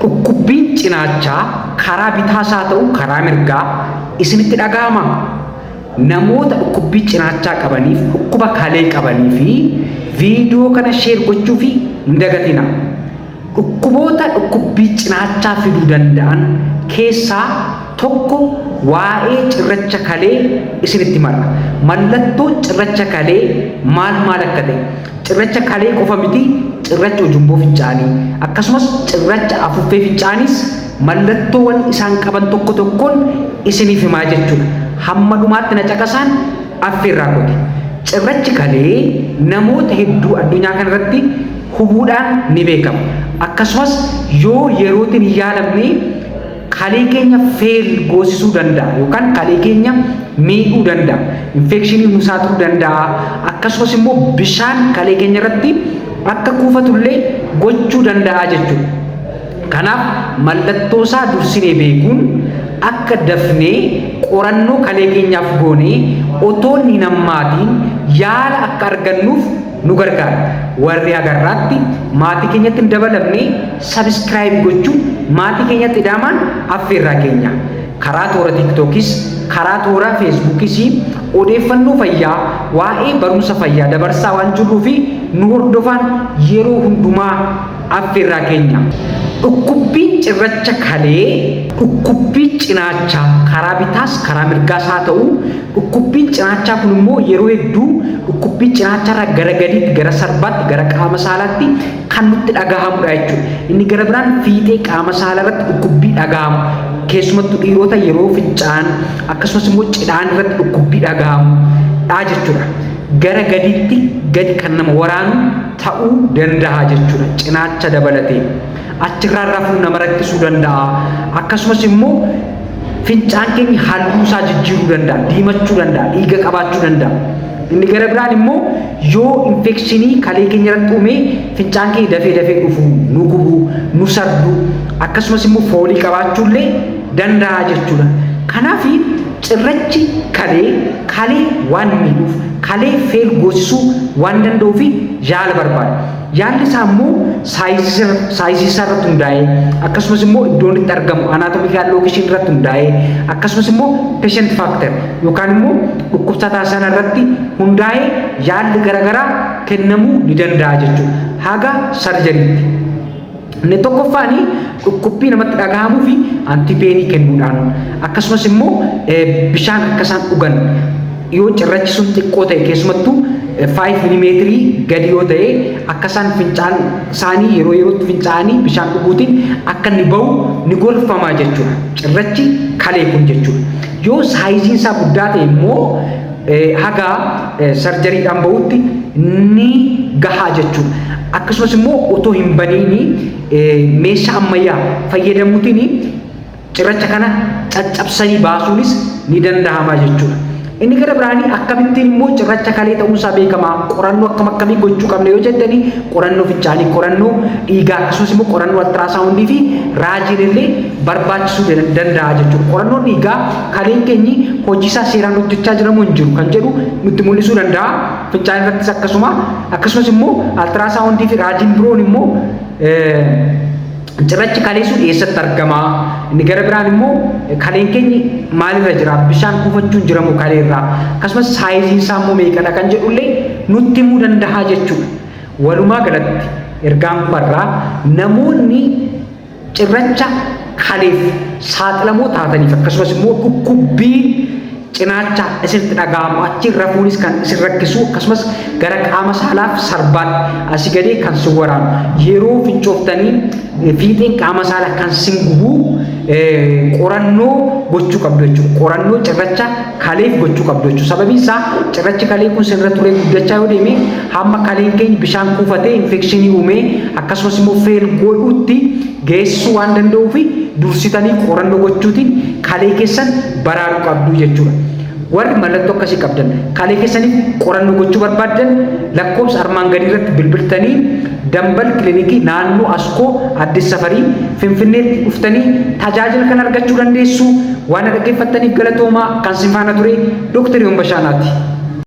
dhukkubbiin cinaachaa karaa bitaas haa ta'u karaa mirgaa isinitti dhaga'ama. Namoota dhukkubbii cinaachaa qabaniif dhukkuba kalee qabanii fi viidiyoo kana sheer gochuu fi hin dagatina. Dhukkuboota dhukkubbii cinaachaa fiduu danda'an keessaa tokko waa'ee cirracha kalee isinitti mara. Mallattoo cirracha kalee maal akka ta'e cirracha kalee qofa miti, cirracha ujumboo fincaanii akkasumas cirracha afuuffee fincaanis mallattoowwan isaan qaban tokko tokkoon isiniif himaa jechuudha. Hamma dhumaatti na caqasaan affeerraa godhe. Cirrachi kalee namoota hedduu addunyaa kanarratti hubuudhaan ni beekama. Akkasumas yoo yerootiin hin yaalamne kalee keenya feel goosisuu danda'a yookaan kalee keenya miidhuu danda'a. Infekshinii nu saaxiluu danda'a. Akkasumas immoo bishaan kalee keenya irratti akka kuufatullee gochuu danda'a jechuudha. Kanaaf mallattoo isaa dursinee beekuun akka dafnee qorannoo kalee keenyaaf goonee otoo hin hammaatiin yaala akka argannuuf nu gargaara. Warri agarraatti maatii keenyatti hin dabalamne sabiskiraayib gochuun maatii keenyatti hidhamaan affeerraa keenya. Karaa toora tiiktookis karaa toora feesbuukis odeeffannoo fayyaa waa'ee barumsa fayyaa dabarsaa waan jirruu fi nu hordofan yeroo hundumaa affeerraa keenya. Dhukkubbiin cirracha kalee dhukkubbii cinaachaa karaa bitaas karaa mirgaas haa ta'u dhukkubbiin cinaachaa kun immoo yeroo hedduu dhukkubbii cinaachaarraa gara gadiitti gara sarbaatti gara qaama saalaatti kan nutti dhagahamudha jechuudha. Inni gara biraan fiixee qaama saalaa irratti dhukkubbii dhagahamu keessumattuu dhiirota yeroo fincaan akkasumas immoo cidhaan irratti dhukkubbii dhagahamudha jechuudha. Gara gadiitti gadi kan nama waraanu ta'uu danda'a jechuudha. Cinaacha dabalatee achirraa rafuu nama rakkisuu danda'a. Akkasumas immoo fincaan keenya halluu isaa jijjiiruu danda'a, diimachuu danda'a, dhiiga qabaachuu danda'a. Inni gara biraan immoo yoo infekshinii kalee keenya irratti uumee fincaan keenya dafee dhufuu, nu gubuu, nu sarduu akkasumas immoo foolii qabaachuullee danda'a jechuudha. Kanaaf cirrachi kalee waan miidhuuf kalee feel goosisuu waan danda'uuf yaala barbaada. Yaalli isaa immoo saayizii isaa irratti hundaa'ee akkasumas immoo iddoon itti argamu anaatoomikaal lookeeshinii irratti hundaa'ee akkasumas immoo patient factor yookaan immoo dhukkubsataa sana irratti hundaa'ee yaalli garaagaraa kennamuu ni danda'a jechuudha. Haga sarjariitti. Inni tokkoffaani dhukkubbii namatti dhagahamuu fi antipeenii kennuudhaan akkasumas immoo bishaan akka isaan dhugan yoo cirrachi sun xiqqoo ta'e keessumattuu 5 mm gadi yoo ta'e akka isaan fincaan isaanii yeroo yerootti fincaanii bishaan dhuguutiin akka inni bahu ni gorfama jechuudha. Cirrachi kalee kun jechuudha. Yoo saayiziin isaa guddaa ta'e immoo haga sarjariidhaan bahutti ni gahaa jechuudha. Akkasumas immoo otoo hin baniini meeshaa ammayyaa fayyadamuutiin cirracha kana caccabsanii baasuunis ni danda'ama jechuudha. Inni gara biraanii akkamittiin immoo cirracha kalee ta'uunsaa beekama. Qorannoo akkamii gochuu qabna yoo jettanii qorannoo fincaanii, qorannoo dhiigaa akkasumas immoo qorannoo altiraasaawundii fi raajiin illee barbaachisuu danda'a jechuudha. Qorannoon dhiigaa kaleen keenyi hojii isaa seeraan hojjechaa jiramoo hin jiru kan jedhu nutti mul'isuu danda'a. Fincaan irrattis akkasumas immoo altiraasaawundii fi raajiin biroon immoo cirrachi kalee sun eessatti argama? Inni gara biraan immoo kaleen keenyi maalirra jira? Bishaan kuufachuun jiramoo kalee irraa? Akkasumas saayiziin isaa immoo meeqadha kan jedhullee nutti himuu danda'a jechuudha. Walumaa galatti ergaan kumarraa namoonni cirracha kaleef saaxilamoo taataniif akkasumas immoo dhukkubbiin cinaacha isinitti dhagahamu achi rafuunis kan isin rakkisu akkasumas gara qaama saalaaf sarbaatti asii gadee kan si waraanu yeroo fincooftanii fiixeen qaama saalaa kan sin gubu qorannoo gochuu qabdu jechuudha. Qorannoo cirracha kaleef gochuu qabdu jechuudha. Sababiin isaa cirrachi kalee kun sirra turee guddachaa yoo deeme hamma kaleen keenya bishaan kuufatee infekshinii uumee akkasumas immoo feel godhuutti geessisuu waan danda'uuf dursitanii qorannoo gochuutiin kalee keessan baraaruu qabdu jechuudha. Warri mallattoo akkasii qabdan kalee keessaniif qorannoo gochuu barbaaddan lakkoofsa armaan gadii irratti bilbiltanii Dambal Kilinikii naannoo Askoo Addis Safarii Finfinneetti dhuftanii tajaajila kan argachuu dandeessu. Waan dhaggeeffattaniif galatoomaa. Kan sin faana ture Dr. Yoon Bashaanaati.